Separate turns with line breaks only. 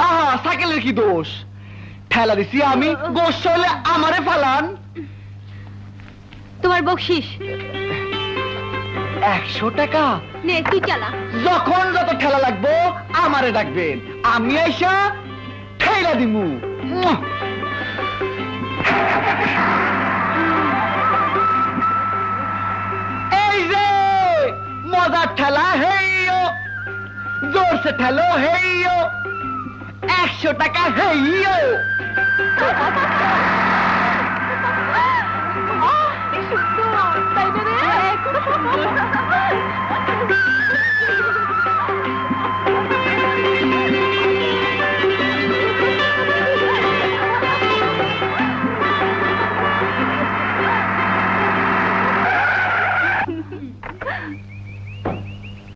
আহা সাইকেলের কি দোষ? ঠেলা দিছি আমি, গোশ হলে আমারে ফালান।
তোমার বকশিস
100 টাকা।
নে তুই চালা।
যখন যত ঠেলা লাগবো আমারে ডাকবেন, আমি আইসা ঠেলা দিমু। এই যে মজার ঠেলা, হেইও জোরসে ঠেলো, হেইও 100 টাকা, হেইও।
সুন্দর তাই না রে?